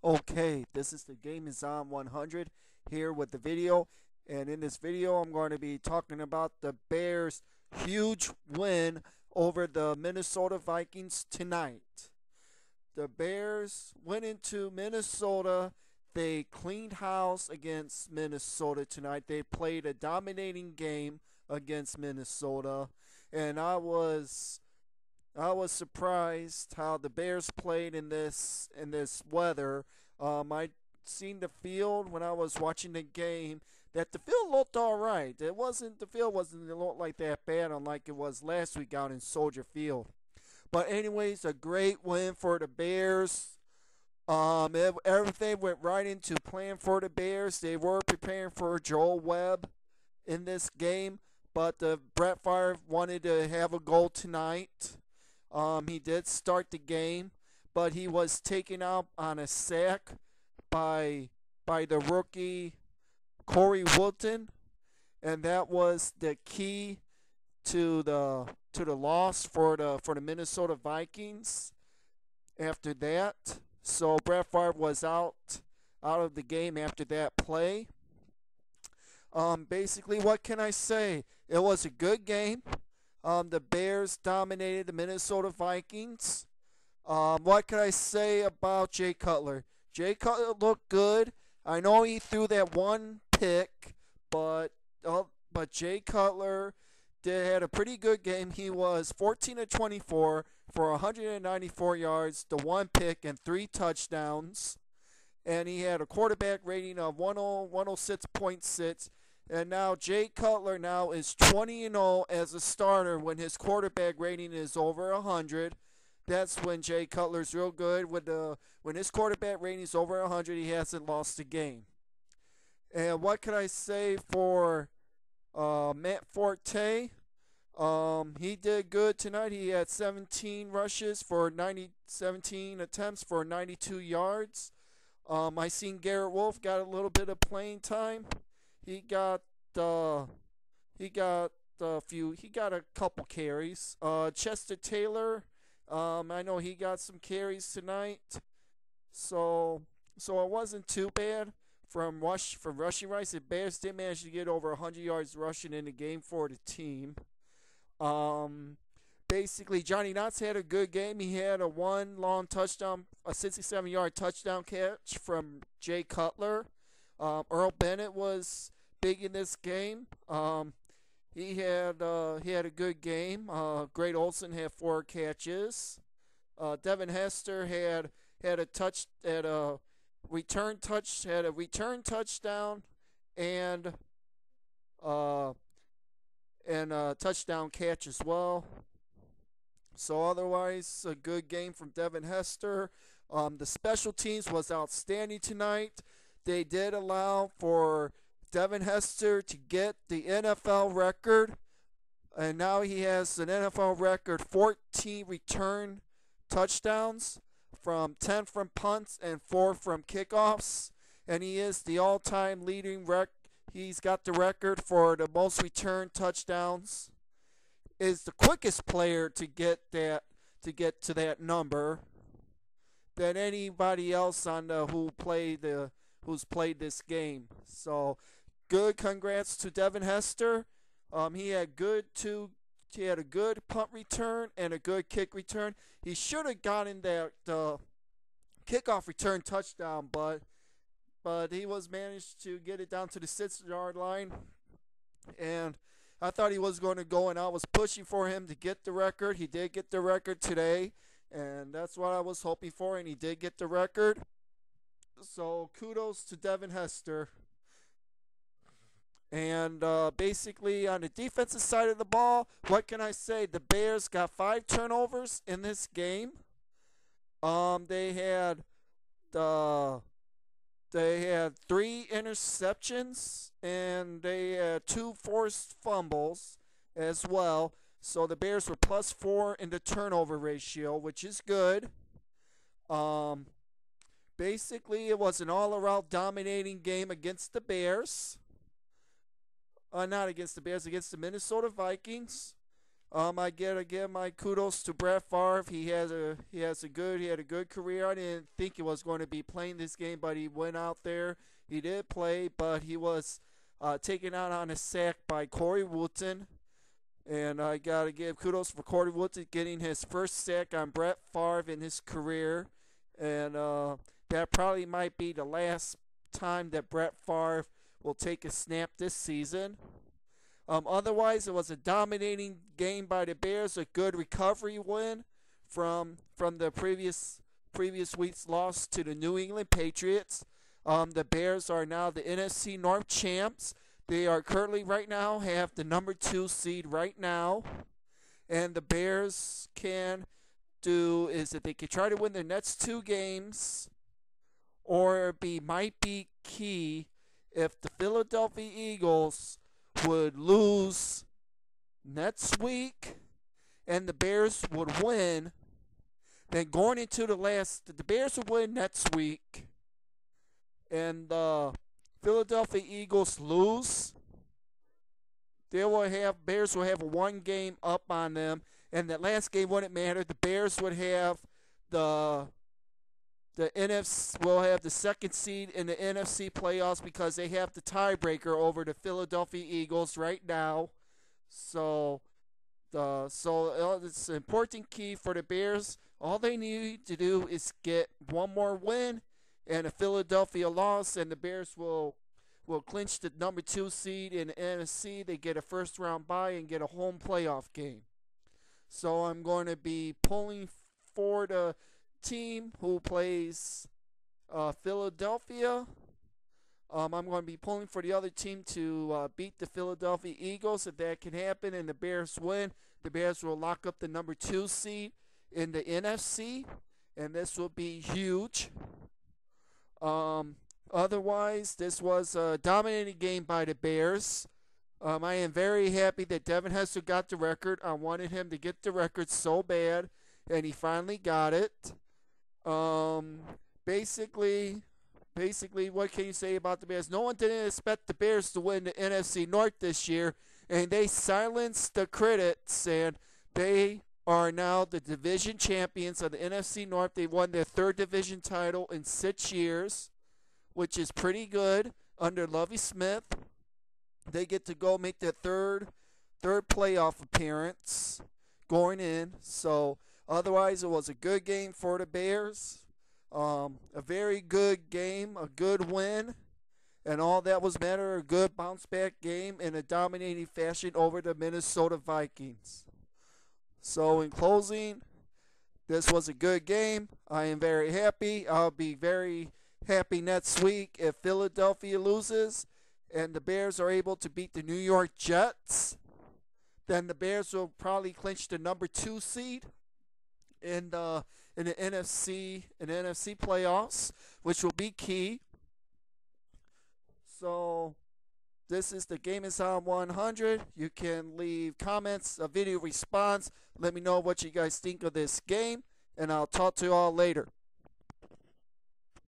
Okay, this is the Game is On 100 here with the video. And in this video, I'm going to be talking about the Bears' huge win over the Minnesota Vikings tonight. The Bears went into Minnesota. They cleaned house against Minnesota tonight. They played a dominating game against Minnesota. And I was surprised how the Bears played in this weather. I seen the field when I was watching the game that the field looked all right. The field wasn't look like that bad, unlike it was last week out in Soldier Field. But anyways, a great win for the Bears. Everything went right into plan for the Bears. They were preparing for Joel Webb in this game, but Brett Favre wanted to have a goal tonight. He did start the game, but he was taken out on a sack by the rookie Corey Wootton, and that was the key to the loss for the Minnesota Vikings. After that, so Brett Favre was out of the game after that play. Basically, what can I say? It was a good game. The Bears dominated the Minnesota Vikings. What can I say about Jay Cutler? Jay Cutler looked good. I know he threw that one pick, but Jay Cutler had a pretty good game. He was 14 of 24 for 194 yards, the one pick, and three touchdowns. And he had a quarterback rating of 106.6. And now Jay Cutler now is 20-0 as a starter when his quarterback rating is over 100. That's when Jay Cutler's real good. When his quarterback rating is over 100, he hasn't lost a game. And what can I say for Matt Forte? He did good tonight. He had 17 rushes for 17 attempts for 92 yards. I seen Garrett Wolf got a little bit of playing time. He got a couple carries. Chester Taylor, I know he got some carries tonight. So it wasn't too bad from rushing rights. The Bears did manage to get over 100 yards rushing in the game for the team. Um, Basically, Johnny Knox had a good game. He had a one long touchdown, a 67-yard touchdown catch from Jay Cutler. Earl Bennett was big in this game. He had a good game. Great Olson had four catches. Devin Hester had a return touchdown and uh, a touchdown catch as well. So otherwise, a good game from Devin Hester. The special teams was outstanding tonight. They did allow for Devin Hester to get the NFL record, and now he has an NFL record 14 return touchdowns, from 10 from punts and 4 from kickoffs, and he is the all-time leading He's got the record for the most return touchdowns. Is the quickest player to get to that number than anybody else on who's played this game. So good congrats to Devin Hester. He had a good punt return and a good kick return. He should have gotten that kickoff return touchdown, but he was managed to get it down to the 6-yard line. And I thought he was going to go, and I was pushing for him to get the record. He did get the record today, and that's what I was hoping for, and he did get the record. So kudos to Devin Hester. And basically, on the defensive side of the ball, what can I say? The Bears got 5 turnovers in this game. They had three interceptions, and they had 2 forced fumbles as well. So the Bears were +4 in the turnover ratio, which is good. Basically, it was an all-around dominating game against the Bears. Not against the Bears, against the Minnesota Vikings. I gotta give my kudos to Brett Favre. He had a good career. I didn't think he was going to be playing this game, but he went out there. He did play, but he was taken out on a sack by Corey Wootton. And I gotta give kudos for Corey Wootton getting his first sack on Brett Favre in his career. And that probably might be the last time that Brett Favre will take a snap this season. Otherwise, it was a dominating game by the Bears, a good recovery win from the previous week's loss to the New England Patriots. The Bears are now the NFC North champs. They are currently right now have the number 2 seed right now, and the Bears can do is that they can try to win their next 2 games, or might be key if the Philadelphia Eagles would lose next week and the Bears would win. Then going into the Bears would win next week and the Philadelphia Eagles lose. Bears will have 1 game up on them, and that last game wouldn't matter. The Bears would have the NFC will have the 2nd seed in the NFC playoffs because they have the tiebreaker over the Philadelphia Eagles right now. So it's an important key for the Bears. All they need to do is get 1 more win and a Philadelphia loss, and the Bears will clinch the number 2 seed in the NFC. They get a first round bye and get a home playoff game. So I'm going to be pulling for the team who plays Philadelphia. I'm going to be pulling for the other team to beat the Philadelphia Eagles. If that can happen and the Bears win, the Bears will lock up the number 2 seed in the NFC, and this will be huge. Otherwise, this was a dominating game by the Bears. I am very happy that Devin Hester got the record. I wanted him to get the record so bad, and he finally got it. Basically, what can you say about the Bears? No one didn't expect the Bears to win the NFC North this year, and they silenced the critics, and they are now the division champions of the NFC North. They won their 3rd division title in 6 years, which is pretty good under Lovie Smith. They get to go make their third playoff appearance going in. So otherwise, it was a good game for the Bears. A very good game, a good win, and all that was matter, a good bounce-back game in a dominating fashion over the Minnesota Vikings. So in closing, this was a good game. I am very happy. I'll be very happy next week if Philadelphia loses and the Bears are able to beat the New York Jets. Then the Bears will probably clinch the number 2 seed in the NFC playoffs, which will be key. So this is the Game Sound 100. You can leave comments, a video response. Let me know what you guys think of this game, and I'll talk to you all later.